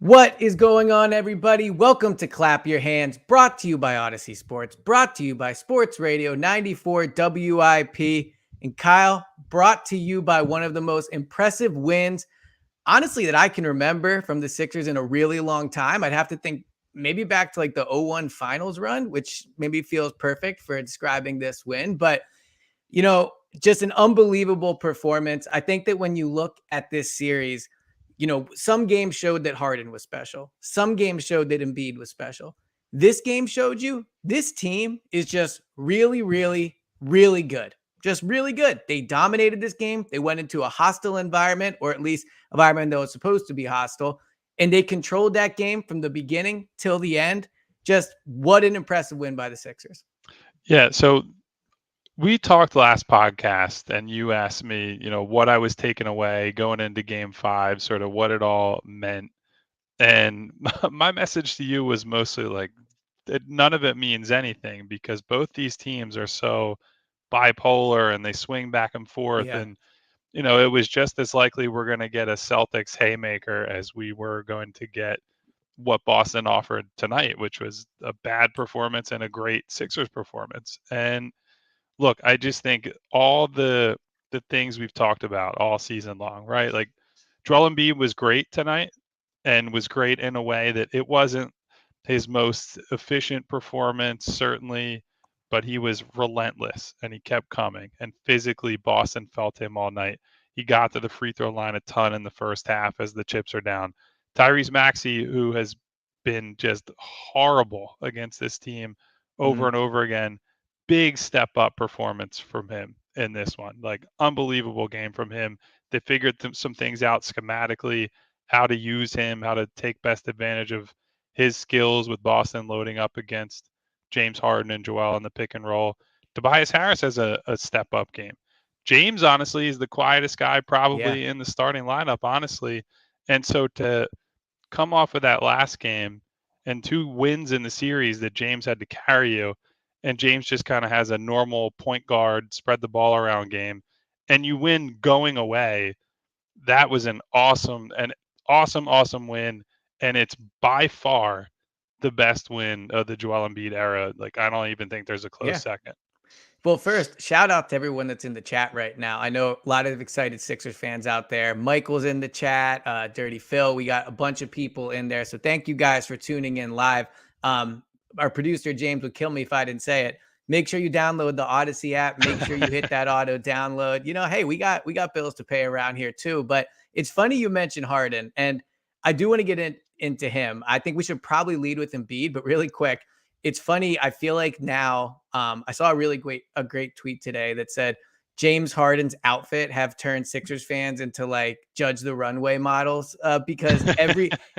What is going on, everybody? Welcome to Clap Your Hands, brought to you by Odyssey Sports, brought to you by Sports Radio 94 WIP, and Kyle, brought to you by one of the most impressive wins, honestly, that I can remember from the Sixers in a really long time. I'd have to think maybe back to like the 0-1 finals run, which maybe feels perfect for describing this win. But, you know, just an unbelievable performance. I think that when you look at this series, some games showed that Harden was special. Some games showed that Embiid was special. This game showed you this team is just really, really, really good. Just really good. They dominated this game. They went into a hostile environment, or at least environment that was supposed to be hostile, and they controlled that game from the beginning till the end. Just what an impressive win by the Sixers. Yeah, so we talked last podcast and you asked me, what I was taking away going into game 5, sort of what it all meant. And my message to you was mostly like none of it means anything because both these teams are so bipolar and they swing back and forth. Yeah. And, it was just as likely we're going to get a Celtics haymaker as we were going to get what Boston offered tonight, which was a bad performance and a great Sixers performance. And look, I just think all the things we've talked about all season long, right? Like Joel Embiid was great tonight and was great in a way that it wasn't his most efficient performance, certainly, but he was relentless and he kept coming. And physically, Boston felt him all night. He got to the free throw line a ton in the first half as the chips are down. Tyrese Maxey, who has been just horrible against this team over and over again, big step up performance from him in this one. Like unbelievable game from him. They figured some things out schematically, how to use him, how to take best advantage of his skills with Boston loading up against James Harden and Joel in the pick and roll. Tobias Harris has a step up game. James, honestly, is the quietest guy Yeah. probably in the starting lineup, honestly. And so to come off of that last game and 2 wins in the series that James had to carry you, and James just kind of has a normal point guard, spread the ball around game, and you win going away. That was an awesome win, and it's by far the best win of the Joel Embiid era. Like I don't even think there's a close Yeah. second. Well, first, shout out to everyone that's in the chat right now. I know a lot of excited Sixers fans out there. Michael's in the chat, Dirty Phil. We got a bunch of people in there. So thank you guys for tuning in live. Our producer, James, would kill me if I didn't say it. Make sure you download the Odyssey app. Make sure you hit that auto download. Hey, we got bills to pay around here too. But it's funny you mentioned Harden, and I do want to get into him. I think we should probably lead with Embiid, but really quick, it's funny. I feel like now I saw a great tweet today that said James Harden's outfit have turned Sixers fans into like Judge the Runway models because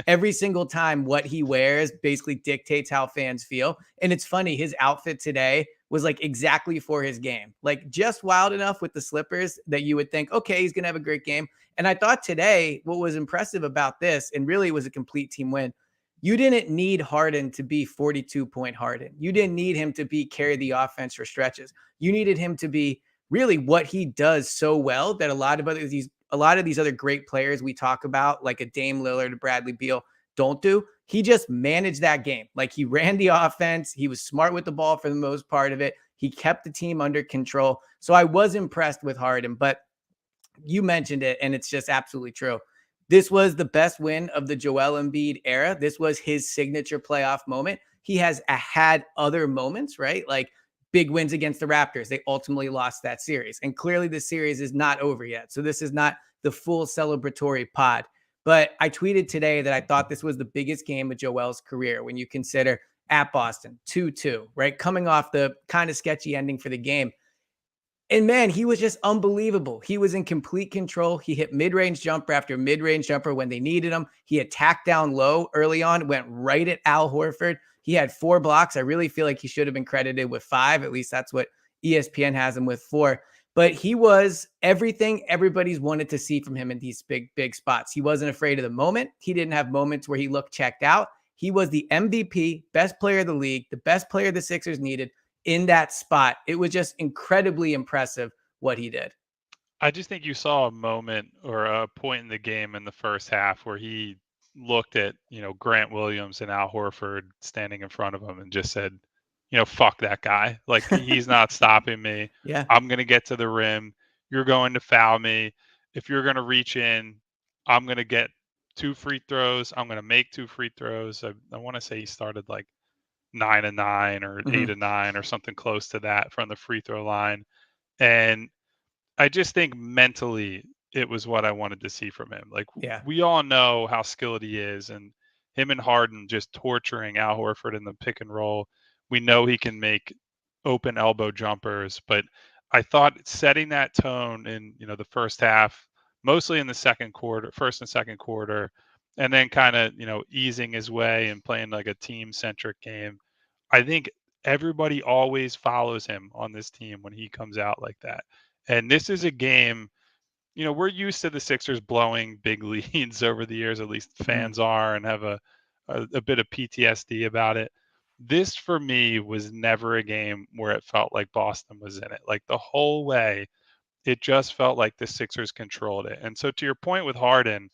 every single time what he wears basically dictates how fans feel. And it's funny, his outfit today was like exactly for his game, like just wild enough with the slippers that you would think, okay, he's going to have a great game. And I thought today what was impressive about this, and really it was a complete team win, you didn't need Harden to be 42-point Harden. You didn't need him to carry the offense for stretches. You needed him to be really what he does so well that a lot of these other great players we talk about, like a Dame Lillard, Bradley Beal, don't do. He just managed that game. Like he ran the offense. He was smart with the ball for the most part of it. He kept the team under control. So I was impressed with Harden, but you mentioned it, and it's just absolutely true. This was the best win of the Joel Embiid era. This was his signature playoff moment. He has had other moments, right? Like big wins against the Raptors. They ultimately lost that series. And clearly the series is not over yet. So this is not the full celebratory pod. But I tweeted today that I thought this was the biggest game of Joel's career when you consider at Boston, 2-2, right? Coming off the kind of sketchy ending for the game. And man, he was just unbelievable. He was in complete control. He hit mid-range jumper after mid-range jumper when they needed him. He attacked down low early on, went right at Al Horford. He had 4 blocks. I really feel like he should have been credited with 5. At least that's what ESPN has him with 4. But he was everything everybody's wanted to see from him in these big spots. He wasn't afraid of the moment. He didn't have moments where he looked checked out. He was the MVP, best player of the league, the best player the Sixers needed in that spot. It was just incredibly impressive what he did. I just think you saw a moment or a point in the game in the first half where he looked at, Grant Williams and Al Horford standing in front of him and just said, fuck that guy. Like, he's not stopping me. Yeah. I'm going to get to the rim. You're going to foul me. If you're going to reach in, I'm going to get 2 free throws. I'm going to make 2 free throws. I want to say he started like 9-9 or Hmm. 8-9 or something close to that from the free throw line. And I just think mentally it was what I wanted to see from him. Like, Yeah. we all know how skilled he is, and him and Harden just torturing Al Horford in the pick and roll. We know he can make open elbow jumpers, but I thought setting that tone in, the first half, mostly in the first and second quarter, and then kind of, easing his way and playing like a team centric game. I think everybody always follows him on this team when he comes out like that. And this is a game, we're used to the Sixers blowing big leads over the years, at least Hmm. fans are, and have a bit of PTSD about it. This for me was never a game where it felt like Boston was in it. Like, the whole way, it just felt like the Sixers controlled it. And so, to your point with Harden,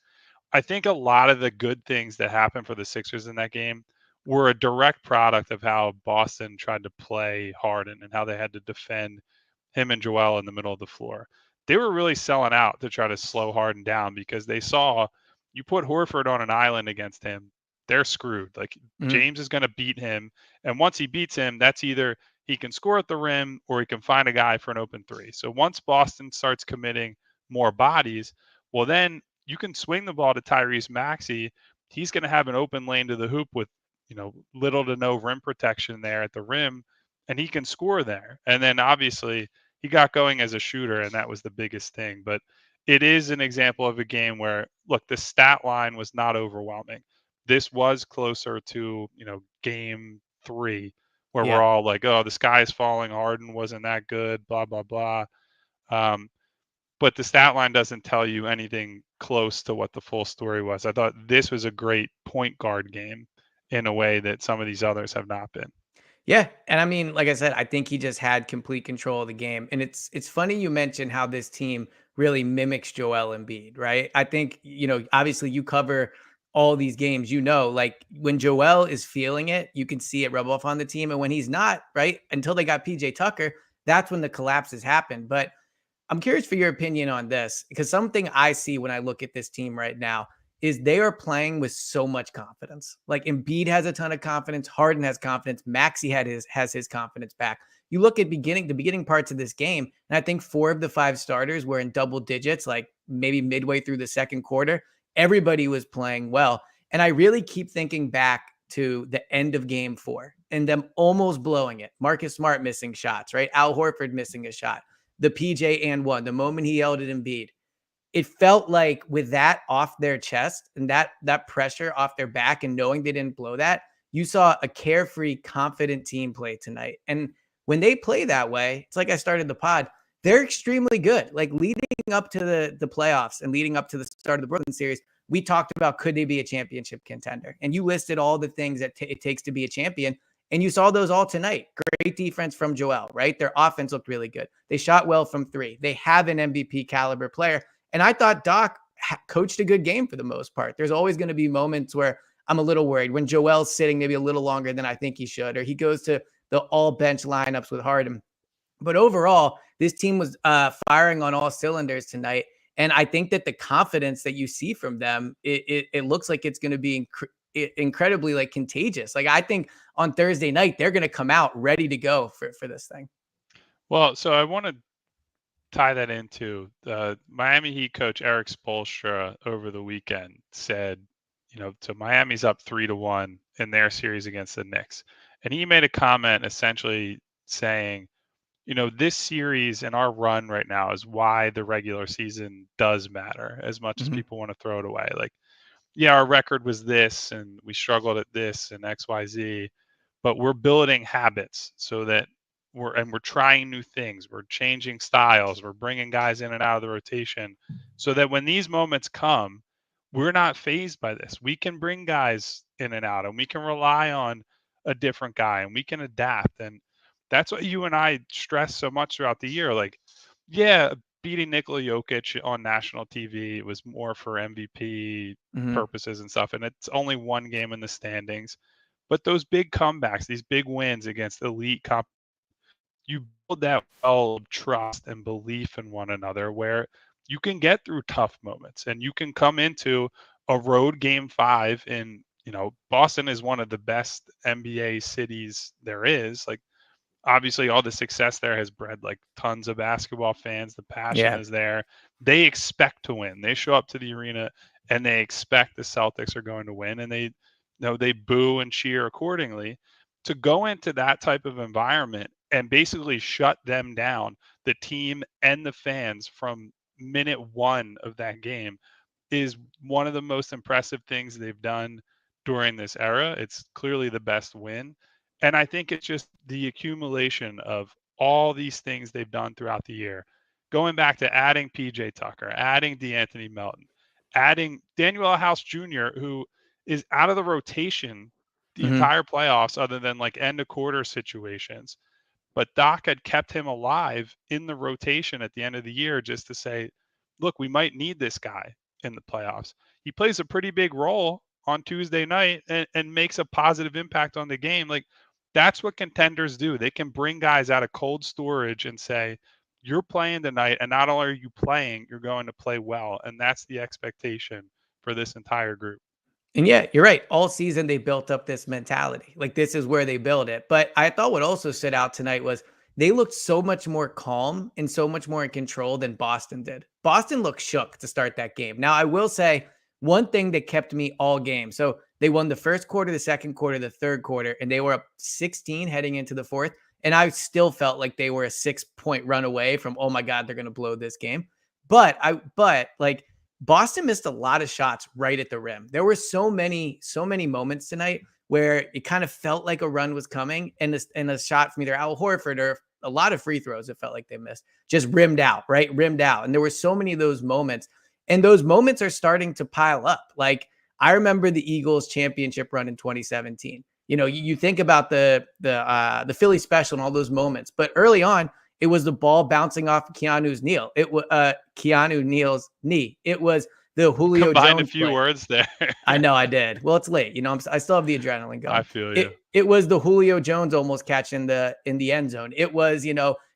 I think a lot of the good things that happened for the Sixers in that game were a direct product of how Boston tried to play Harden and how they had to defend him and Joel in the middle of the floor. They were really selling out to try to slow Harden down because they saw, you put Horford on an island against him, they're screwed. Like, Hmm. James is going to beat him. And once he beats him, that's either he can score at the rim or he can find a guy for an open three. So once Boston starts committing more bodies, well, then you can swing the ball to Tyrese Maxey. He's going to have an open lane to the hoop with, little to no rim protection there at the rim, and he can score there. And then obviously he got going as a shooter, and that was the biggest thing. But it is an example of a game where, look, the stat line was not overwhelming. This was closer to, game 3, where we're Yeah. all like, oh, the sky is falling. Harden wasn't that good, blah, blah, blah. Um, but the stat line doesn't tell you anything close to what the full story was. I thought this was a great point guard game in a way that some of these others have not been. Yeah, and I mean, like I said, I think he just had complete control of the game. And it's funny you mentioned how this team really mimics Joel Embiid, right? I think, obviously you cover all these games, like when Joel is feeling it, you can see it rub off on the team. And when he's not, right, until they got PJ Tucker, that's when the collapses happen. But I'm curious for your opinion on this because something I see when I look at this team right now is they are playing with so much confidence. Like Embiid has a ton of confidence, Harden has confidence, Maxey has his confidence back. You look at the beginning parts of this game, and I think 4 of the 5 starters were in double digits, like maybe midway through the second quarter. Everybody was playing well. And I really keep thinking back to the end of game 4 and them almost blowing it. Marcus Smart missing shots, right? Al Horford missing a shot, the PJ and one, the moment he yelled at Embiid, it felt like with that off their chest and that pressure off their back and knowing they didn't blow that, you saw a carefree, confident team play tonight. And when they play that way, it's like I started the pod, they're extremely good. Like leading up to the playoffs and leading up to the start of the Brooklyn series, we talked about could they be a championship contender? And you listed all the things that it takes to be a champion. And you saw those all tonight. Great defense from Joel, right? Their offense looked really good. They shot well from 3. They have an MVP caliber player. And I thought Doc coached a good game for the most part. There's always going to be moments where I'm a little worried when Joel's sitting maybe a little longer than I think he should, or he goes to the all bench lineups with Harden. But overall, this team was firing on all cylinders tonight. And I think that the confidence that you see from them, it looks like it's going to be incredibly like contagious. Like I think on Thursday night, they're going to come out ready to go for this thing. Well, so I want to tie that into Miami Heat coach Eric Spoelstra over the weekend said, so Miami's up 3-1 in their series against the Knicks. And he made a comment essentially saying, this series and our run right now is why the regular season does matter as much as Mm-hmm. people want to throw it away. Like, yeah, our record was this and we struggled at this and XYZ, but we're building habits so that we're trying new things. We're changing styles. We're bringing guys in and out of the rotation so that when these moments come, we're not phased by this. We can bring guys in and out and we can rely on a different guy and we can adapt. And that's what you and I stress so much throughout the year. Like, yeah, beating Nikola Jokic on national TV. It was more for MVP purposes and stuff. And it's only one game in the standings. But those big comebacks, these big wins against elite you build that well of trust and belief in one another where you can get through tough moments and you can come into a road game 5 in, Boston is one of the best NBA cities there is. Like, obviously all the success there has bred like tons of basketball fans. The passion is there. They expect to win. They show up to the arena and they expect the Celtics are going to win, and they boo and cheer accordingly. To go into that type of environment and basically shut them down, the team and the fans, from minute 1 of that game is one of the most impressive things they've done during this era. It's clearly the best win. And I think it's just the accumulation of all these things they've done throughout the year, going back to adding PJ Tucker, adding DeAnthony Melton, adding Daniel House Jr., who is out of the rotation the entire playoffs other than like end of quarter situations. But Doc had kept him alive in the rotation at the end of the year just to say, look, we might need this guy in the playoffs. He plays a pretty big role on Tuesday night and makes a positive impact on the game. Like, that's what contenders do. They can bring guys out of cold storage and say, you're playing tonight, and not only are you playing, you're going to play well. And that's the expectation for this entire group. And yeah, you're right. All season, they built up this mentality. Like, this is where they build it. But I thought what also stood out tonight was they looked so much more calm and so much more in control than Boston did. Boston looked shook to start that game. Now, I will say one thing that kept me all game. So they won the first quarter, the second quarter, the third quarter, and they were up 16 heading into the fourth. And I still felt like they were a 6-point run away from, oh my God, they're going to blow this game. But Boston missed a lot of shots right at the rim. There were so many moments tonight where it kind of felt like a run was coming, and a shot from either Al Horford or a lot of free throws, it felt like they missed, just rimmed out. And there were so many of those moments, and those moments are starting to pile up. Like, I remember the Eagles championship run in 2017. You think about the Philly special and all those moments, but early on, it was the ball bouncing off Keanu Neal's knee. It was the Julio Combined Jones a few play. words there. I know I did. Well, it's late. I still have the adrenaline going. I feel you. It was the Julio Jones almost catch in the end zone. It was,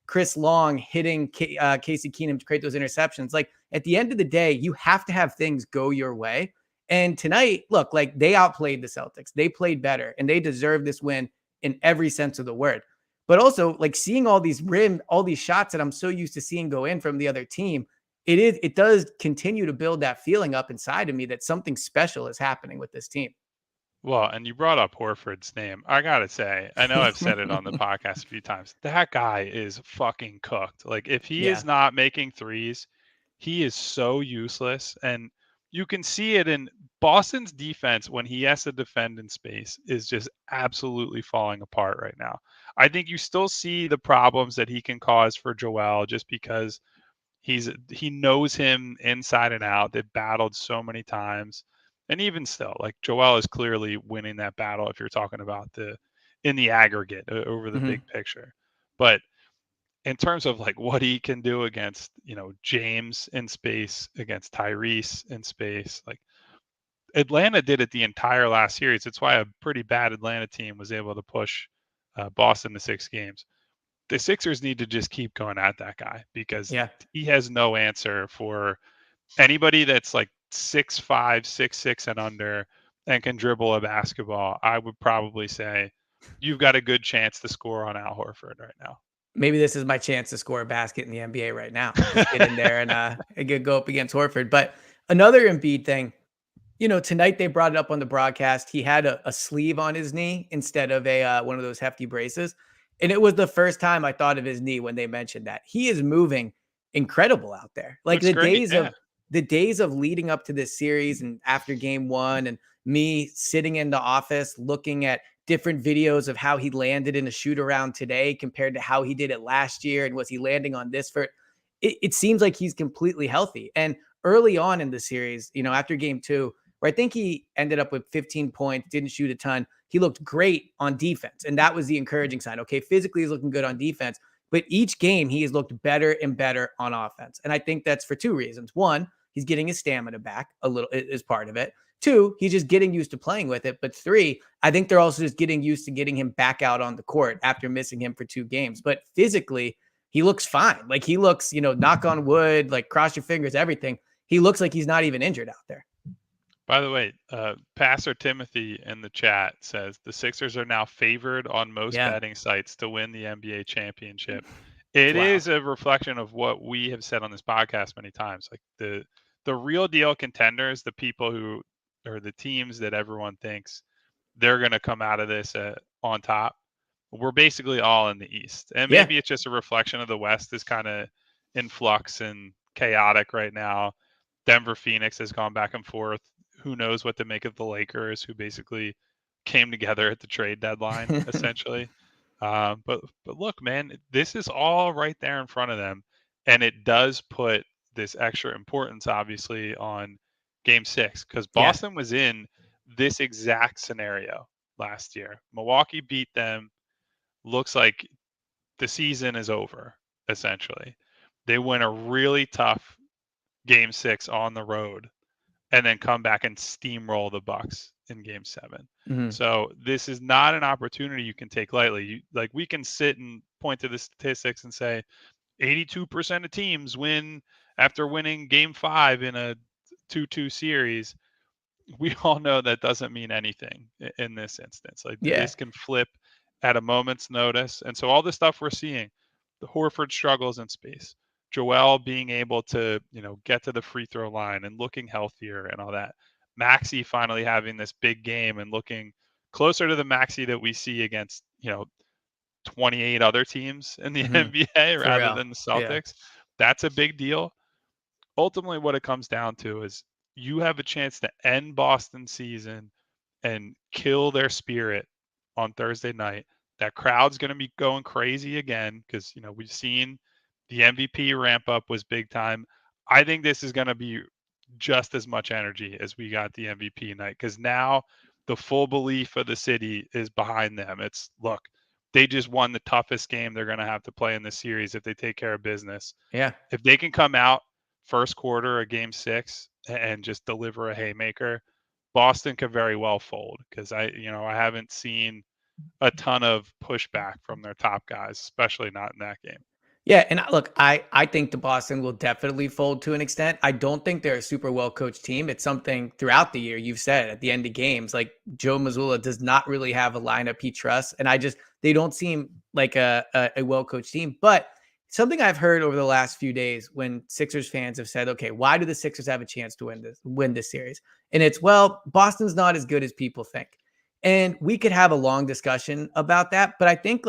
Chris Long hitting Casey Keenum to create those interceptions. Like, at the end of the day, you have to have things go your way. And tonight, look, like, they outplayed the Celtics. They played better, and they deserve this win in every sense of the word. But also, like, seeing all these shots that I'm so used to seeing go in from the other team, it does continue to build that feeling up inside of me that something special is happening with this team. Well, and you brought up Horford's name. I got to say, I know I've said it on the podcast a few times. That guy is fucking cooked. Like, if he is not making threes, he is so useless. And you can see it in Boston's defense when he has to defend in space is just absolutely falling apart right now. I think you still see the problems that he can cause for Joel just because he knows him inside and out. They've battled so many times. And even still, like, Joel is clearly winning that battle if you're talking about in the aggregate over the big picture. But in terms of like what he can do against, James in space, against Tyrese in space, like, Atlanta did it the entire last series. It's why a pretty bad Atlanta team was able to push Boston to 6 games. The Sixers need to just keep going at that guy because he has no answer for anybody that's like 6'5", 6'6" and under and can dribble a basketball. I would probably say you've got a good chance to score on Al Horford right now. Maybe this is my chance to score a basket in the NBA right now. Just get in there and go up against Horford. But another Embiid thing, tonight they brought it up on the broadcast. He had a sleeve on his knee instead of one of those hefty braces. And it was the first time I thought of his knee when they mentioned that. He is moving incredible out there. Like, the days of leading up to this series and after game 1 and me sitting in the office looking at different videos of how he landed in a shoot around today compared to how he did it last year. And was he landing on this it seems like he's completely healthy. And early on in the series, after game 2, where I think he ended up with 15 points, didn't shoot a ton. He looked great on defense. And that was the encouraging sign. Okay, physically he's looking good on defense, but each game he has looked better and better on offense. And I think that's for two reasons. One, he's getting his stamina back a little is part of it. Two, he's just getting used to playing with it. But three, I think they're also just getting used to getting him back out on the court after missing him for 2 games. But physically, he looks fine. Like he looks, knock on wood, like cross your fingers, everything. He looks like he's not even injured out there. By the way, Pastor Timothy in the chat says the Sixers are now favored on most betting sites to win the NBA championship. It is a reflection of what we have said on this podcast many times. Like the real deal contenders, the people who are the teams that everyone thinks they're going to come out of this on top, we're basically all in the East. And maybe it's just a reflection of the West is kind of in flux and chaotic right now. Denver, Phoenix has gone back and forth. Who knows what to make of the Lakers, who basically came together at the trade deadline, essentially. But look, man, this is all right there in front of them. And it does put this extra importance, obviously, on Game 6, because Boston was in this exact scenario last year. Milwaukee beat them. Looks like the season is over, essentially. They win a really tough Game 6 on the road and then come back and steamroll the Bucks in Game 7. Mm-hmm. So this is not an opportunity you can take lightly. We can sit and point to the statistics and say 82% of teams win after winning Game 5 in a 2-2 series. We all know that doesn't mean anything in this instance. This can flip at a moment's notice. And so all the stuff we're seeing, the Horford struggles in space, Joel being able to, get to the free throw line and looking healthier and all that. Maxey finally having this big game and looking closer to the Maxey that we see against, 28 other teams in the NBA rather than the Celtics. That's a big deal. Ultimately, what it comes down to is you have a chance to end Boston's season and kill their spirit on Thursday night. That crowd's going to be going crazy again because, we've seen the MVP ramp up was big time. I think this is going to be just as much energy as we got the MVP night because now the full belief of the city is behind them. Look, they just won the toughest game they're going to have to play in this series if they take care of business. Yeah. If they can come out first quarter of Game 6 and just deliver a haymaker, Boston could very well fold because I haven't seen a ton of pushback from their top guys, especially not in that game. Yeah, and look, I think the Boston will definitely fold to an extent. I don't think they're a super well-coached team. It's something throughout the year you've said at the end of games, like Joe Mazzulla does not really have a lineup he trusts, and they don't seem like a well-coached team. But something I've heard over the last few days when Sixers fans have said, okay, why do the Sixers have a chance to win this series? And it's, well, Boston's not as good as people think. And we could have a long discussion about that, but I think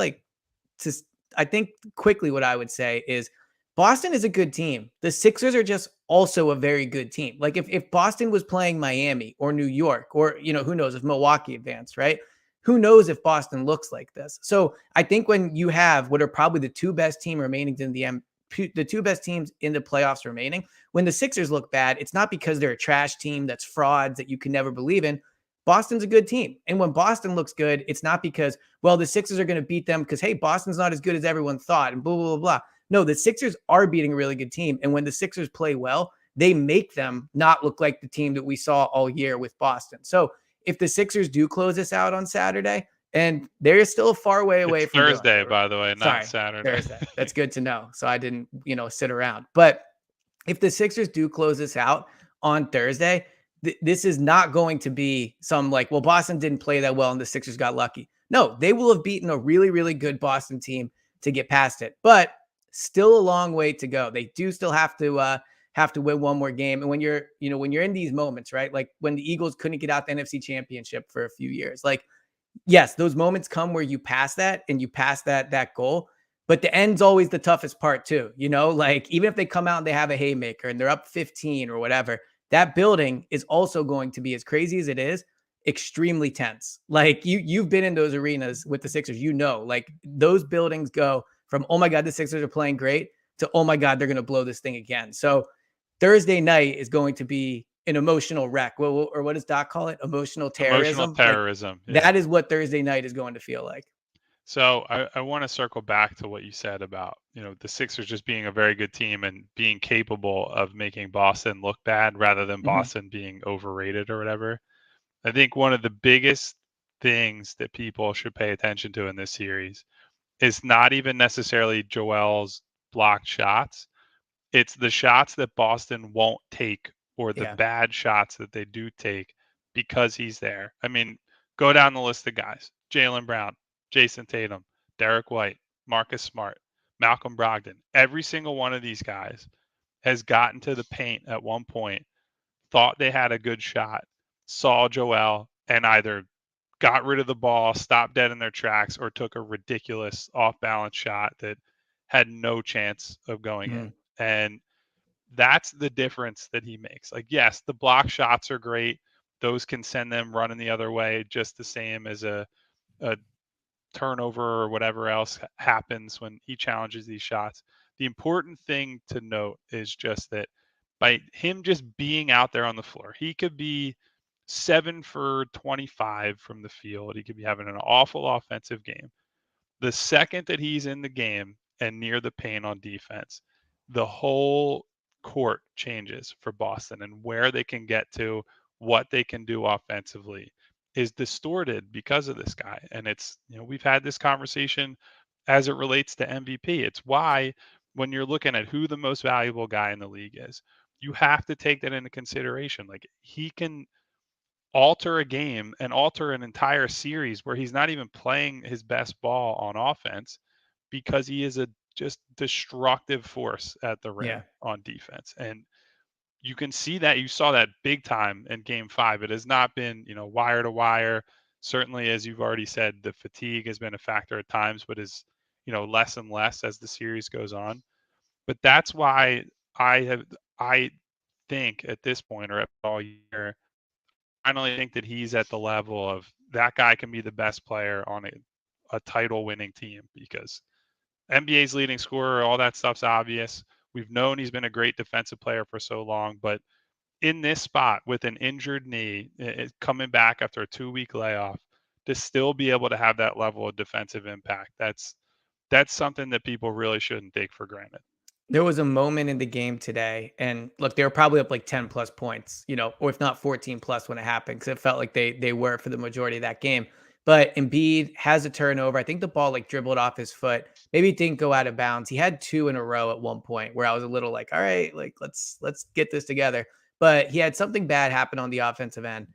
quickly what I would say is Boston is a good team. The Sixers are just also a very good team. Like if Boston was playing Miami or New York or, who knows if Milwaukee advanced, right? Who knows if Boston looks like this? So I think when you have what are probably the two best teams remaining in the two best teams in the playoffs remaining, when the Sixers look bad, it's not because they're a trash team that's frauds that you can never believe in. Boston's a good team. And when Boston looks good, it's not because, well, the Sixers are going to beat them because, hey, Boston's not as good as everyone thought and blah, blah, blah, blah. No, the Sixers are beating a really good team. And when the Sixers play well, they make them not look like the team that we saw all year with Boston. So if the Sixers do close this out on Saturday, and they're still a far way away from Thursday, by the way, not Saturday. Thursday. That's good to know. So I didn't, sit around. But if the Sixers do close this out on Thursday, this is not going to be some well, Boston didn't play that well and the Sixers got lucky. No, they will have beaten a really, really good Boston team to get past it, but still a long way to go. They do still have to win one more game. And when you're in these moments, right? Like when the Eagles couldn't get out the NFC Championship for a few years, yes, those moments come where you pass that and you pass that goal, but the end's always the toughest part too. Even if they come out and they have a haymaker and they're up 15 or whatever, that building is also going to be, as crazy as it is, extremely tense. You've been in those arenas with the Sixers, those buildings go from, oh my God, the Sixers are playing great to, oh my God, they're going to blow this thing again. So Thursday night is going to be an emotional wreck. Or what does Doc call it? Emotional terrorism. Emotional terrorism. That is what Thursday night is going to feel like. So I want to circle back to what you said about, the Sixers just being a very good team and being capable of making Boston look bad rather than Hmm. Boston being overrated or whatever. I think one of the biggest things that people should pay attention to in this series is not even necessarily Joel's blocked shots. It's the shots that Boston won't take or the Yeah. bad shots that they do take because he's there. I mean, go down the list of guys: Jaylen Brown, Jason Tatum, Derek White, Marcus Smart, Malcolm Brogdon. Every single one of these guys has gotten to the paint at one point, thought they had a good shot, saw Joel, and either got rid of the ball, stopped dead in their tracks, or took a ridiculous off balance shot that had no chance of going Hmm. in. And that's the difference that he makes. Like, yes, the block shots are great. Those can send them running the other way just the same as a turnover or whatever else happens when he challenges these shots. The important thing to note is just that by him just being out there on the floor, he could be 7 for 25 from the field. He could be having an awful offensive game. The second that he's in the game and near the paint on defense, the whole court changes for Boston, and where they can get to, what they can do offensively is distorted because of this guy. And it's, we've had this conversation as it relates to MVP. It's why when you're looking at who the most valuable guy in the league is, you have to take that into consideration. Like, he can alter a game and alter an entire series where he's not even playing his best ball on offense because he is a just destructive force at the Yeah. rim on defense. And you can see that. You saw that big time in game 5. It has not been, wire to wire. Certainly, as you've already said, the fatigue has been a factor at times, but is, less and less as the series goes on. But that's why I think at this point, or all year, finally think that he's at the level of that guy can be the best player on a title winning team, because NBA's leading scorer, all that stuff's obvious. We've known he's been a great defensive player for so long, but in this spot with an injured knee, coming back after a 2-week layoff, to still be able to have that level of defensive impact, that's something that people really shouldn't take for granted. There was a moment in the game today, and look, they were probably up like 10 plus points, or if not 14 plus when it happened, because it felt like they were for the majority of that game. But Embiid has a turnover. I think the ball like dribbled off his foot. Maybe it didn't go out of bounds. He had two in a row at one point where I was a little like, all right, like let's get this together. But he had something bad happen on the offensive end.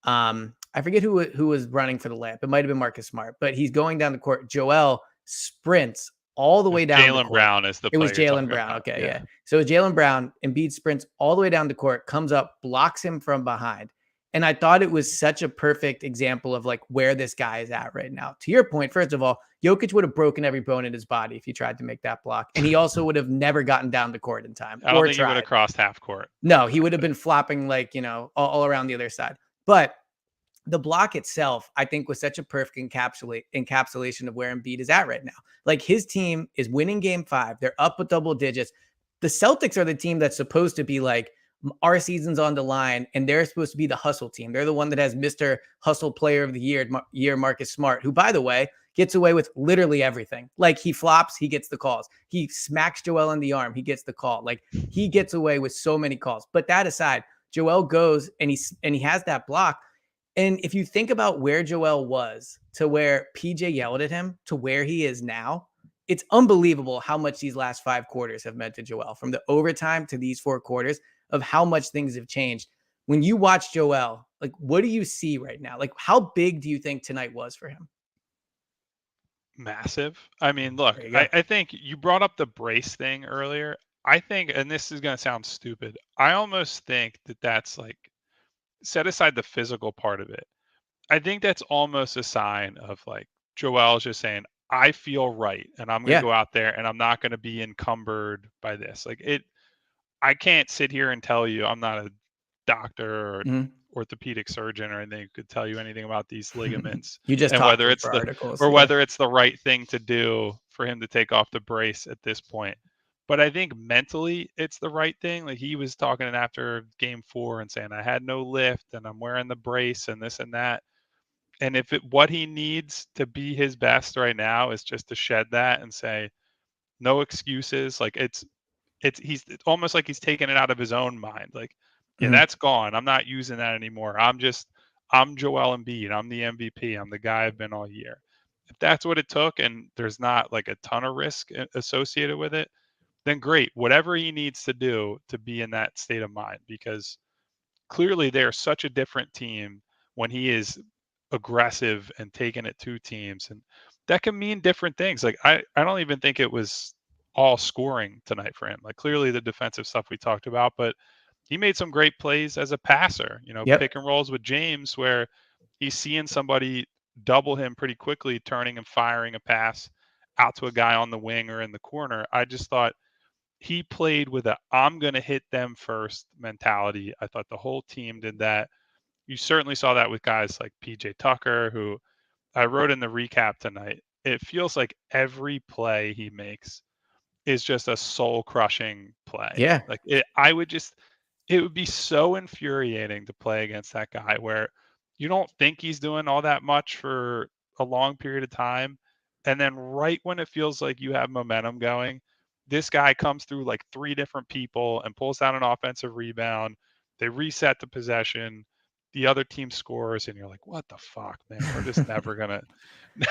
I forget who was running for the layup. It might have been Marcus Smart, but he's going down the court. Joel sprints all the way down the Jaylen court. Brown is the It was player you're Jaylen talking Brown. about. Okay, Yeah. yeah. So it was Jaylen Brown. Embiid sprints all the way down the court, comes up, blocks him from behind. And I thought it was such a perfect example of like where this guy is at right now. To your point, first of all, Jokic would have broken every bone in his body if he tried to make that block. And he also would have never gotten down the court in time I don't or think he would have tried. crossed half court. No, he would have been flopping like, all around the other side. But the block itself, I think, was such a perfect encapsulation of where Embiid is at right now. Like, his team is winning game 5. They're up with double digits. The Celtics are the team that's supposed to be like, our season's on the line, and they're supposed to be the hustle team. They're the one that has Mr. Hustle Player of the Year, Marcus Smart, who, by the way, gets away with literally everything. Like, he flops, he gets the calls. He smacks Joel in the arm, he gets the call. Like, he gets away with so many calls. But that aside, Joel goes and he has that block. And if you think about where Joel was to where PJ yelled at him to where he is now, it's unbelievable how much these last 5 quarters have meant to Joel, from the overtime to these 4 quarters, of how much things have changed. When you watch Joel, like, what do you see right now? Like, how big do you think tonight was for him? Massive. I mean, look, There you go. I think you brought up the brace thing earlier. I think, and this is going to sound stupid, I almost think that that's like, set aside the physical part of it. I think that's almost a sign of like Joel's just saying, I feel right, and I'm going to Yeah. go out there and I'm not going to be encumbered by this. Like, I can't sit here and tell you, I'm not a doctor or Mhm. orthopedic surgeon or anything who could tell you anything about these ligaments You just and talked whether them it's for the articles. or Yeah. whether it's the right thing to do for him to take off the brace at this point. But I think mentally it's the right thing. Like, he was talking after game 4 and saying, I had no lift and I'm wearing the brace and this and that. And if what he needs to be his best right now is just to shed that and say, no excuses. Like it's almost like he's taking it out of his own mind. Like, yeah, Mhm. that's gone. I'm not using that anymore. I'm Joel Embiid. I'm the MVP. I'm the guy I've been all year. If that's what it took and there's not like a ton of risk associated with it, then great. Whatever he needs to do to be in that state of mind, because clearly they're such a different team when he is aggressive and taking it to teams. And that can mean different things. Like I don't even think it was all scoring tonight for him. Like clearly the defensive stuff we talked about, but he made some great plays as a passer, Yep. pick and rolls with James where he's seeing somebody double him pretty quickly, turning and firing a pass out to a guy on the wing or in the corner. I just thought he played with a I'm going to hit them first mentality. I thought the whole team did that. You certainly saw that with guys like PJ Tucker, who I wrote in the recap tonight. It feels like every play he makes is just a soul crushing play. Yeah. Like it would be so infuriating to play against that guy where you don't think he's doing all that much for a long period of time. And then right when it feels like you have momentum going, this guy comes through like three different people and pulls down an offensive rebound. They reset the possession. The other team scores, and you're like, "What the fuck, man? We're just never gonna,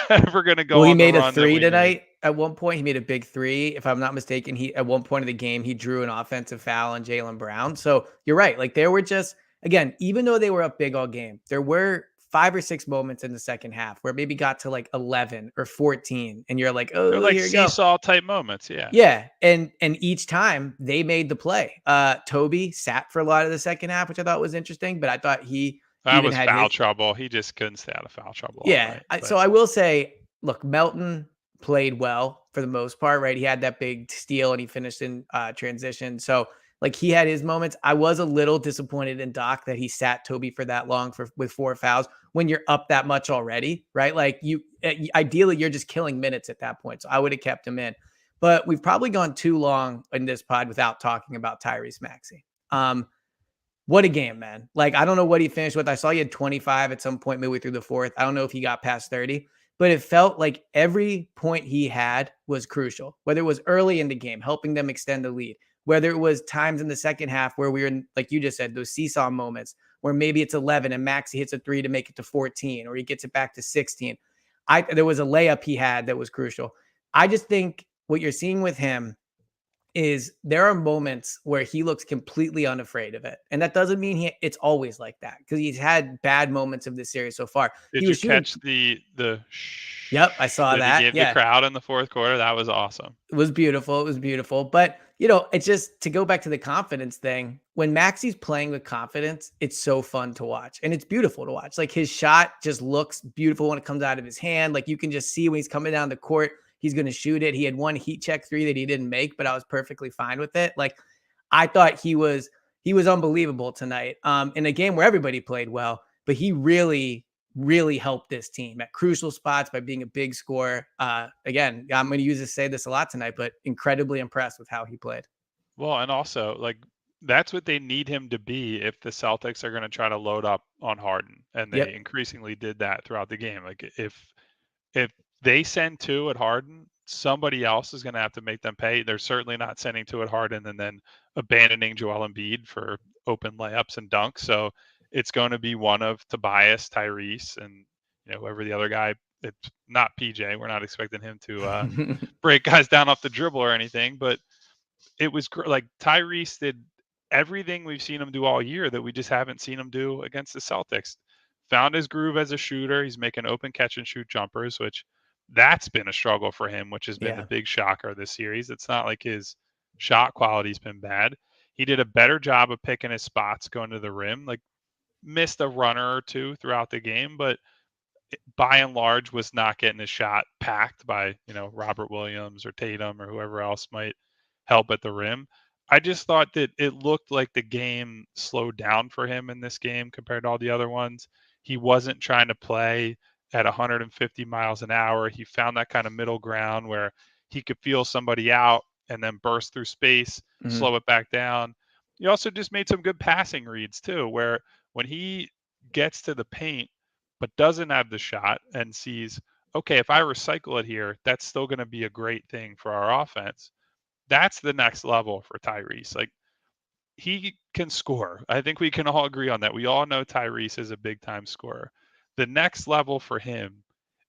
never gonna Well, go he on the made a run that three we need." tonight. At one point, he made a big three. If I'm not mistaken, he at one point of the game he drew an offensive foul on Jaylen Brown. So you're right. Like there were just again, even though they were up big all game, there were 5 or 6 moments in the second half where it maybe got to like 11 or 14, and you're like, They're oh, like here you go. seesaw type moments, yeah. Yeah, and each time they made the play. Toby sat for a lot of the second half, which I thought was interesting, but I thought he That even was had foul his trouble. He just couldn't stay out of foul trouble all yeah. night. So But I will say, look, Melton played well for the most part, right? He had that big steal and he finished in transition. So like he had his moments. I was a little disappointed in Doc that he sat Toby for that long with 4 fouls when you're up that much already, right? Like ideally you're just killing minutes at that point. So I would have kept him in. But we've probably gone too long in this pod without talking about Tyrese Maxey. What a game, man. Like, I don't know what he finished with. I saw he had 25 at some point midway through the fourth. I don't know if he got past 30, but it felt like every point he had was crucial, whether it was early in the game, helping them extend the lead, whether it was times in the second half where we were in, like you just said, those seesaw moments where maybe it's 11 and Maxey hits a three to make it to 14 or he gets it back to 16. There was a layup he had that was crucial. I just think what you're seeing with him is there are moments where he looks completely unafraid of it. And that doesn't mean it's always like that because he's had bad moments of this series so far. He did you was shooting. catch the Yep, I shh saw that he that. gave the Yeah, crowd in the fourth quarter? That was awesome. it was beautiful. It was beautiful. But, it's just to go back to the confidence thing. When Maxey's playing with confidence, it's so fun to watch and it's beautiful to watch. Like his shot just looks beautiful when it comes out of his hand. Like you can just see when he's coming down the court, he's going to shoot it. He had one heat check three that he didn't make, but I was perfectly fine with it. Like I thought he was unbelievable tonight. In a game where everybody played well, but he really helped this team at crucial spots by being a big scorer. Again, I'm going to say this a lot tonight, but incredibly impressed with how he played. Well, and also like that's what they need him to be if the Celtics are going to try to load up on Harden, and they Yep. increasingly did that throughout the game. Like if they send two at Harden, somebody else is going to have to make them pay. They're certainly not sending two at Harden and then abandoning Joel Embiid for open layups and dunks. So it's going to be one of Tobias, Tyrese, and whoever the other guy. It's not PJ. We're not expecting him to break guys down off the dribble or anything, but it was like Tyrese did everything we've seen him do all year that we just haven't seen him do against the Celtics. Found his groove as a shooter. He's making open catch and shoot jumpers, which that's been a struggle for him, which has been the Yeah. big shocker this series. It's not like his shot quality's been bad. He did a better job of picking his spots going to the rim. Like missed a runner or two throughout the game, but by and large was not getting his shot packed by Robert Williams or Tatum or whoever else might help at the rim. I just thought that it looked like the game slowed down for him in this game compared to all the other ones. He wasn't trying to play at 150 miles an hour. He found that kind of middle ground where he could feel somebody out and then burst through space, Mhm. slow it back down. He also just made some good passing reads too, where when he gets to the paint, but doesn't have the shot and sees, okay, if I recycle it here, that's still going to be a great thing for our offense. That's the next level for Tyrese. Like, he can score. I think we can all agree on that. We all know Tyrese is a big time scorer. The next level for him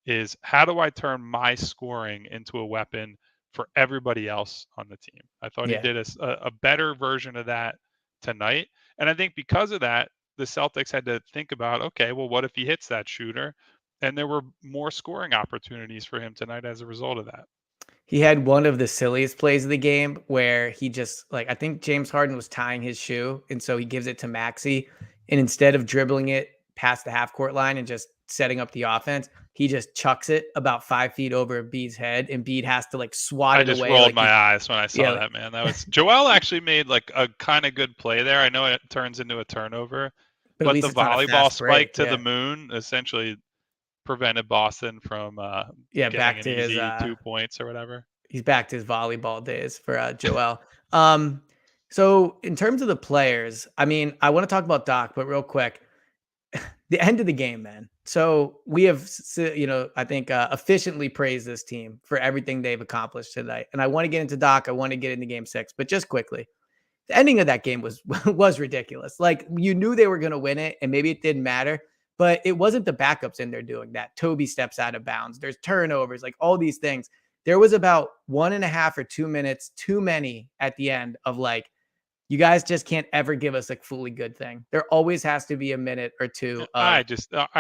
is, how do I turn my scoring into a weapon for everybody else on the team? I thought he Yeah. did a better version of that tonight. And I think because of that, the Celtics had to think about, okay, well, what if he hits that shooter? And there were more scoring opportunities for him tonight as a result of that. He had one of the silliest plays of the game where he just like, I think James Harden was tying his shoe, and so he gives it to Maxey, and instead of dribbling it past the half court line and just setting up the offense, he just chucks it about 5 feet over Embiid's head, and Embiid has to like swat I it just away rolled like my he's eyes when I yeah, saw that, man. That was Joel actually made like a kind of good play there. I know it turns into a turnover, but at but least the it's not a volleyball fast spike break. to the Yeah. moon essentially prevented Boston from Yeah, getting back an to his easy 2 points or whatever. he's back to his volleyball days for Joel. Um so in terms of the players, I mean, I want to talk about Doc, but real quick, the end of the game, man. So we have, I think efficiently praised this team for everything they've accomplished tonight. And I want to get into Doc. I want to get into Game 6, but just quickly, the ending of that game was was ridiculous. Like, you knew they were going to win it, and maybe it didn't matter, but it wasn't the backups in there doing that. Toby steps out of bounds. There's turnovers, like all these things. There was about 1.5 or 2 minutes too many at the end of like, you guys just can't ever give us a fully good thing. There always has to be a minute or two of I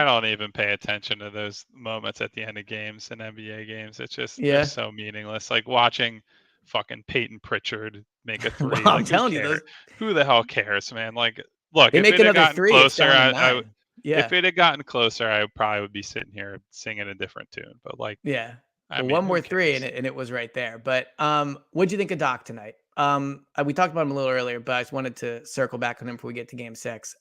don't even pay attention to those moments at the end of games and NBA games. It's just, they're yeah. so meaningless. Like watching fucking Peyton Pritchard make a Well, three. I'm Like, who telling you, cares? those Who the hell cares, man? Like, look, they if make it had another gotten three, it's closer, down to I 9. if Yeah. it had gotten closer, I probably would be sitting here singing a different tune. But like, Yeah. I Well, mean, one who more three cares? and it was right there. But what'd you think of Doc tonight? We talked about him a little earlier, but I just wanted to circle back on him before we get to Game 6.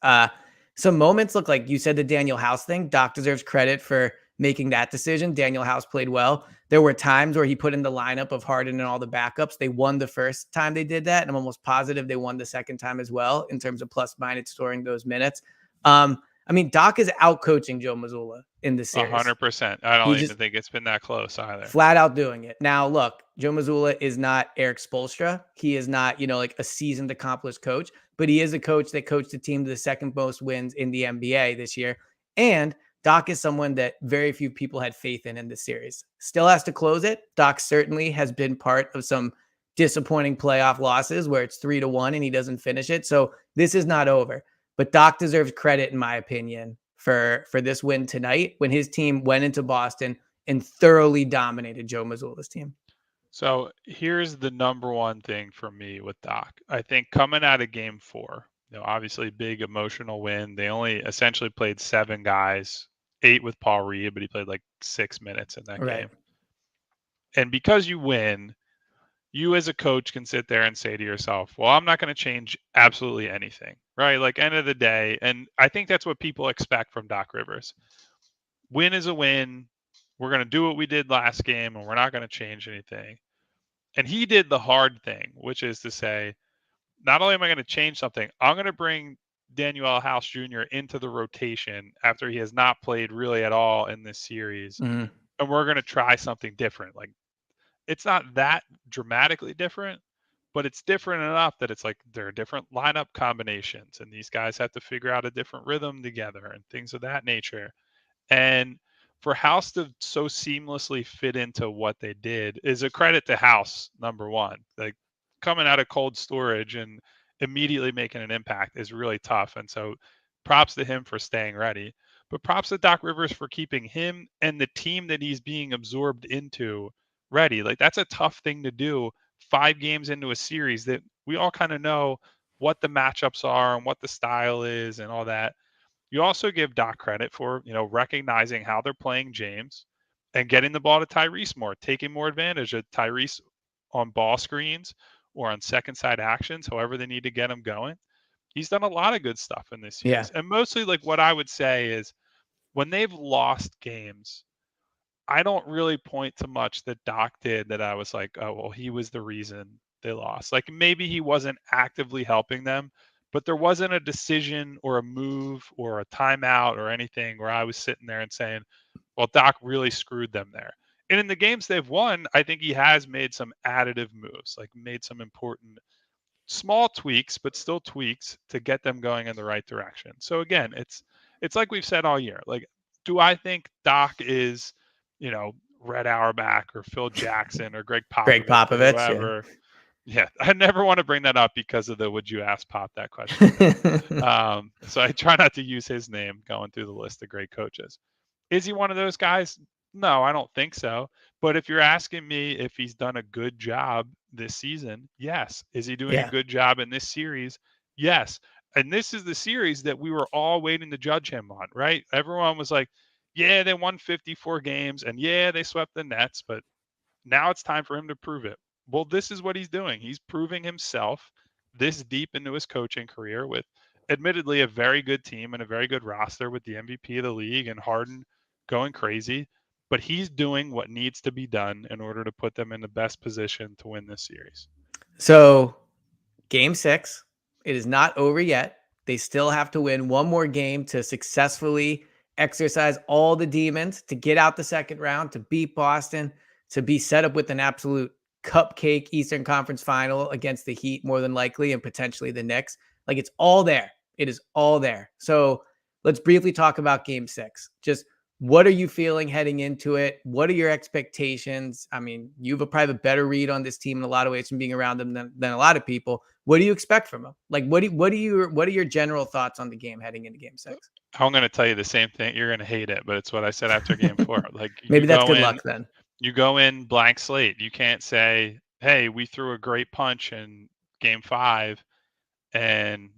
Some moments look like, you said, the Daniel House thing. Doc deserves credit for making that decision. Daniel House played well. There were times where he put in the lineup of Harden and all the backups. They won the first time they did that, and I'm almost positive they won the second time as well in terms of plus minus storing those minutes. I mean, Doc is out coaching Joe Mazzulla in the series. 100%. I He don't even just think it's been that close either. flat out doing it. Now, look, Joe Mazzulla is not Eric Spoelstra. He is not, like a seasoned, accomplished coach, but he is a coach that coached the team to the second most wins in the NBA this year. And Doc is someone that very few people had faith in this series. Still has to close it. Doc certainly has been part of some disappointing playoff losses where it's 3-1 and he doesn't finish it. So this is not over. But Doc deserves credit, in my opinion, for this win tonight when his team went into Boston and thoroughly dominated Joe Mazzulla's team. So here's the number one thing for me with Doc. I think coming out of game 4, obviously big emotional win. They only essentially played 7 guys, 8 with Paul Reed, but he played like 6 minutes in that Right. game. And because you win, you as a coach can sit there and say to yourself, well, I'm not going to change absolutely anything, right? Like, end of the day. And I think that's what people expect from Doc Rivers. Win is a win. We're going to do what we did last game, and we're not going to change anything. And he did the hard thing, which is to say, not only am I going to change something, I'm going to bring Daniel House Jr. into the rotation after he has not played really at all in this series. Mm-hmm. And we're going to try something different. Like, it's not that dramatically different, but it's different enough that it's like there are different lineup combinations and these guys have to figure out a different rhythm together and things of that nature. And for House to so seamlessly fit into what they did is a credit to House, number one. Like, coming out of cold storage and immediately making an impact is really tough. And so props to him for staying ready. But props to Doc Rivers for keeping him and the team that he's being absorbed into ready. Like, that's a tough thing to do 5 games into a series that we all kind of know what the matchups are and what the style is and all that. You also give Doc credit for, recognizing how they're playing James and getting the ball to Tyrese more, taking more advantage of Tyrese on ball screens or on second side actions, however they need to get him going. He's done a lot of good stuff in this Yeah. series. And mostly, like, what I would say is when they've lost games, I don't really point to much that Doc did that I was like, oh, well, he was the reason they lost. Like, maybe he wasn't actively helping them, but there wasn't a decision or a move or a timeout or anything where I was sitting there and saying, well, Doc really screwed them there. And in the games they've won, I think he has made some additive moves, like made some important small tweaks, but still tweaks to get them going in the right direction. So again, it's like we've said all year. Like, do I think Doc is, Red Auerbach or Phil Jackson or Greg Popovich or whoever? Yeah, I never want to bring that up because of the "Would you ask Pop that question?" So I try not to use his name going through the list of great coaches. Is he one of those guys? No, I don't think so. But if you're asking me if he's done a good job this season, yes. Is he doing a good job in this series? Yes. And this is the series that we were all waiting to judge him on, right? Everyone was like, yeah, they won 54 games and yeah, they swept the Nets, but now it's time for him to prove it. Well, this is what he's doing. He's proving himself this deep into his coaching career with admittedly a very good team and a very good roster with the MVP of the league and Harden going crazy. But he's doing what needs to be done in order to put them in the best position to win this series. So, game 6, it is not over yet. They still have to win one more game to successfully exercise all the demons, to get out the second round, to beat Boston, to be set up with an absolute cupcake Eastern Conference final against the Heat, more than likely, and potentially the Knicks. Like, it's all there. It is all there. So let's briefly talk about game 6. Just what are you feeling heading into it? What are your expectations? I mean, you have probably a better read on this team in a lot of ways from being around them than a lot of people. What do you expect from them? Like, what are your general thoughts on the game heading into game 6? I'm going to tell you the same thing. You're going to hate it, but it's what I said after game 4. Like, maybe that's good luck then. You go in blank slate. You can't say, hey, we threw a great punch in game 5 and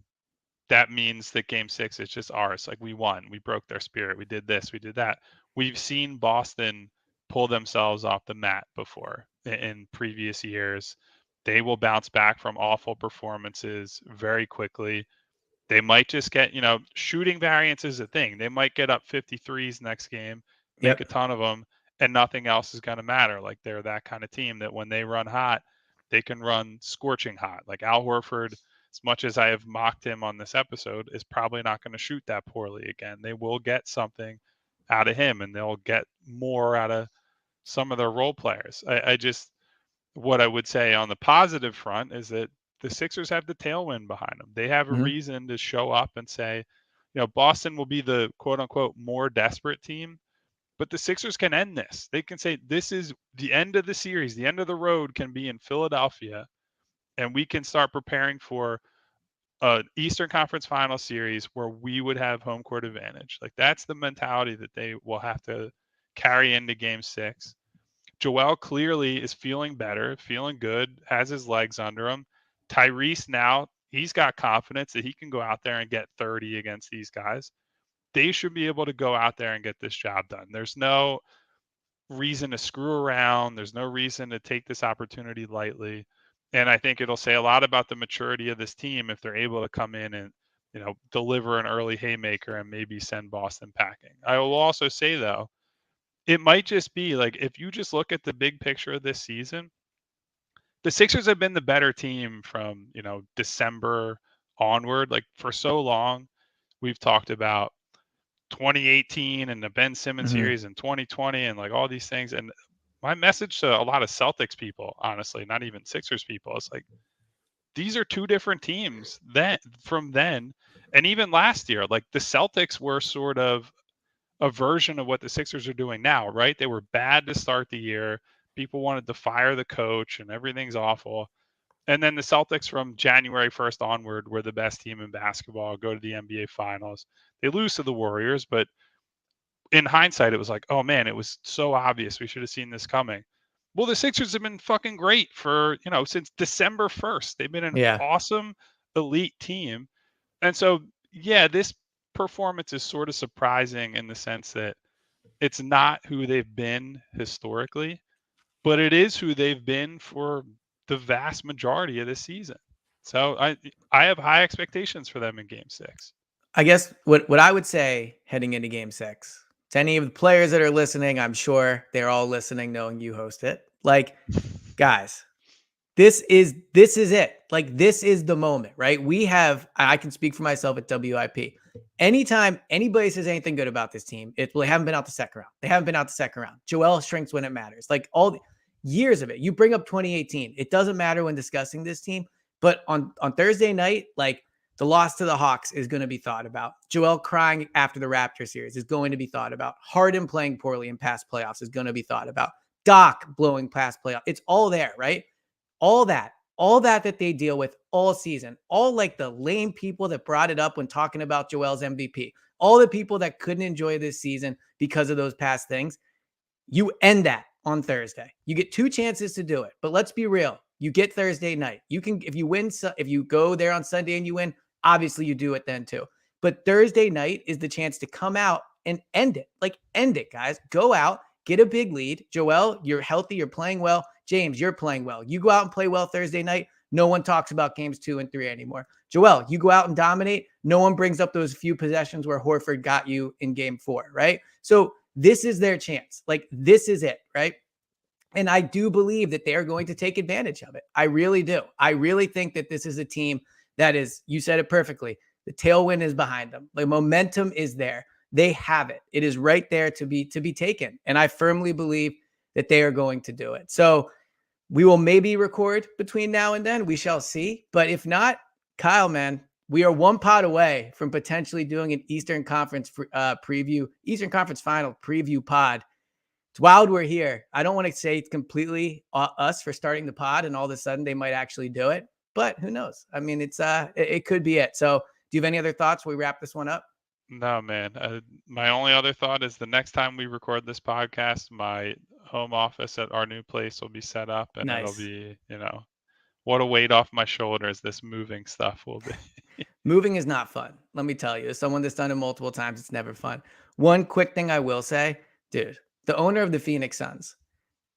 that means that game 6 is just ours. Like, we won, we broke their spirit, we did this, we did that. We've seen Boston pull themselves off the mat before in previous years. They will bounce back from awful performances very quickly. They might just get, shooting variance is a thing. They might get up 53s next game, make a ton of them, and nothing else is going to matter. Like, they're that kind of team that when they run hot, they can run scorching hot. Like Al Horford, as much as I have mocked him on this episode, is probably not going to shoot that poorly again. They will get something out of him, and they'll get more out of some of their role players. What I would say on the positive front is that the Sixers have the tailwind behind them. They have a reason to show up and say, Boston will be the quote unquote more desperate team, but the Sixers can end this. They can say, this is the end of the series. The end of the road can be in Philadelphia, and we can start preparing for an Eastern Conference Final series where we would have home court advantage. Like, that's the mentality that they will have to carry into game 6. Joel clearly is feeling better, feeling good, has his legs under him. Tyrese now, he's got confidence that he can go out there and get 30 against these guys. They should be able to go out there and get this job done. There's no reason to screw around. There's no reason to take this opportunity lightly. And I think it'll say a lot about the maturity of this team if they're able to come in and, deliver an early haymaker and maybe send Boston packing. I will also say, though, it might just be like, if you just look at the big picture of this season, the Sixers have been the better team from, December onward. Like, for so long, we've talked about 2018 and the Ben Simmons series and 2020 and like all these things. And my message to a lot of Celtics people, honestly, not even Sixers people, is like, these are two different teams from then. And even last year, like, the Celtics were sort of a version of what the Sixers are doing now, right? They were bad to start the year. People wanted to fire the coach and everything's awful. And then the Celtics from January 1st onward were the best team in basketball, go to the NBA Finals. They lose to the Warriors, but in hindsight, it was like, oh man, it was so obvious. We should have seen this coming. Well, the Sixers have been fucking great for, since December 1st. They've been an awesome elite team. And so, yeah, this performance is sort of surprising in the sense that it's not who they've been historically, but it is who they've been for the vast majority of this season. So I have high expectations for them in game 6. I guess what I would say heading into game 6 to any of the players that are listening, I'm sure they're all listening knowing you host it. Like, guys, This is it. Like, this is the moment, right? I can speak for myself at WIP. Anytime anybody says anything good about this team, they haven't been out the second round. They haven't been out the second round. Joel shrinks when it matters. Like, all the years of it. You bring up 2018. It doesn't matter when discussing this team, but on Thursday night, like, the loss to the Hawks is going to be thought about. Joel crying after the Raptor series is going to be thought about. Harden playing poorly in past playoffs is going to be thought about. Doc blowing past playoffs. It's all there, right? All that they deal with all season, all like the lame people that brought it up when talking about Joel's MVP, all the people that couldn't enjoy this season because of those past things, you end that on Thursday. You get 2 chances to do it, but let's be real. You get Thursday night. You can, if you go there on Sunday and you win, obviously you do it then too. But Thursday night is the chance to come out and end it. Like, end it, guys. Go out, get a big lead. Joel, you're healthy. You're playing well. James, you're playing well. You go out and play well Thursday night. No one talks about games 2 and 3 anymore. Joel, you go out and dominate. No one brings up those few possessions where Horford got you in game 4, right? So this is their chance. Like, this is it, right? And I do believe that they are going to take advantage of it. I really do. I really think that this is a team that is, you said it perfectly, the tailwind is behind them. The momentum is there. They have it. It is right there to be taken. And I firmly believe that they are going to do it. So we will maybe record between now and then. We shall see. But if not, Kyle, man, we are 1 pod away from potentially doing an Eastern Conference Final preview pod. It's wild we're here. I don't want to say it's completely us for starting the pod and all of a sudden they might actually do it, but who knows? I mean, it could be it. So do you have any other thoughts before we wrap this one up? No, man. My only other thought is the next time we record this podcast, my home office at our new place will be set up, and Nice. it'll be, what a weight off my shoulders this moving stuff will be. Moving is not fun. Let me tell you, as someone that's done it multiple times, it's never fun. One quick thing I will say, dude, the owner of the Phoenix Suns,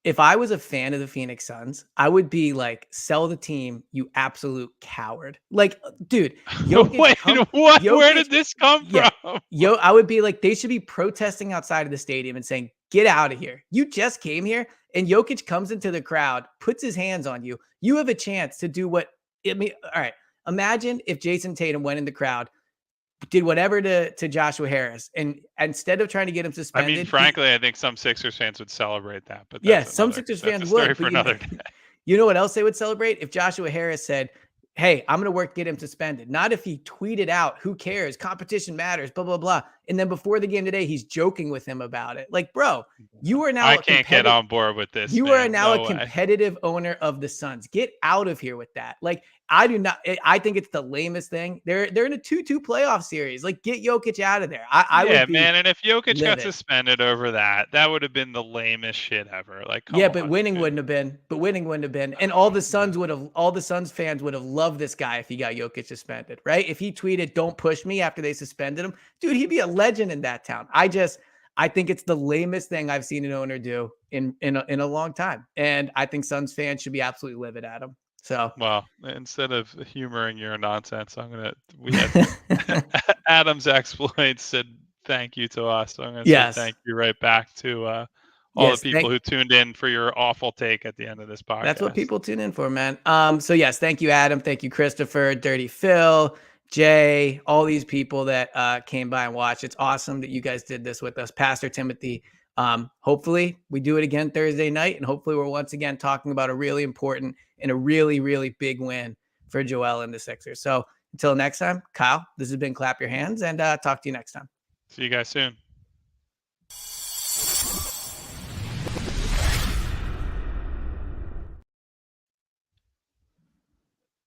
if I was a fan of the Phoenix Suns, I would be like, sell the team, you absolute coward. Like, dude, Jokic, wait, what? Jokic, where did this come from? I would be like, they should be protesting outside of the stadium and saying, get out of here. You just came here, and Jokic comes into the crowd, puts his hands on you. You have a chance to do what, all right, imagine if Jason Tatum went in the crowd, did whatever to Joshua Harris, and instead of trying to get him suspended. I mean, frankly, I think some Sixers fans would celebrate that. But some Sixers fans would. For another day. You know what else they would celebrate? If Joshua Harris said, hey, I'm going to work to get him suspended. Not if he tweeted out, who cares? Competition matters, blah, blah, blah. And then before the game today, he's joking with him about it. Like, bro, you are now I can't get on board with this. You are now a competitive owner of the Suns. Get out of here with that. Like, I do not. I think it's the lamest thing. They're in a 2-2 playoff series. Like, get Jokic out of there. I would be man. And if Jokic got suspended over that would have been the lamest shit ever. Like, but winning wouldn't have been. And all the Suns fans would have loved this guy if he got Jokic suspended, right? If he tweeted, "Don't push me," after they suspended him, dude, he'd be a legend in that town. I think it's the lamest thing I've seen an owner do in a long time, and I think Suns fans should be absolutely livid at him. So, well, instead of humoring your nonsense, we had Adam's exploits said thank you to us. So I'm going to say thank you right back to all the people who tuned in for your awful take at the end of this podcast. That's what people tune in for, man. So yes, thank you, Adam. Thank you, Christopher, Dirty Phil, Jay, all these people that came by and watched. It's awesome that you guys did this with us. Pastor Timothy, hopefully we do it again Thursday night, and hopefully we're once again talking about a really important and a really, really big win for Joel and the Sixers. So until next time, Kyle, this has been Clap Your Hands, and talk to you next time. See you guys soon.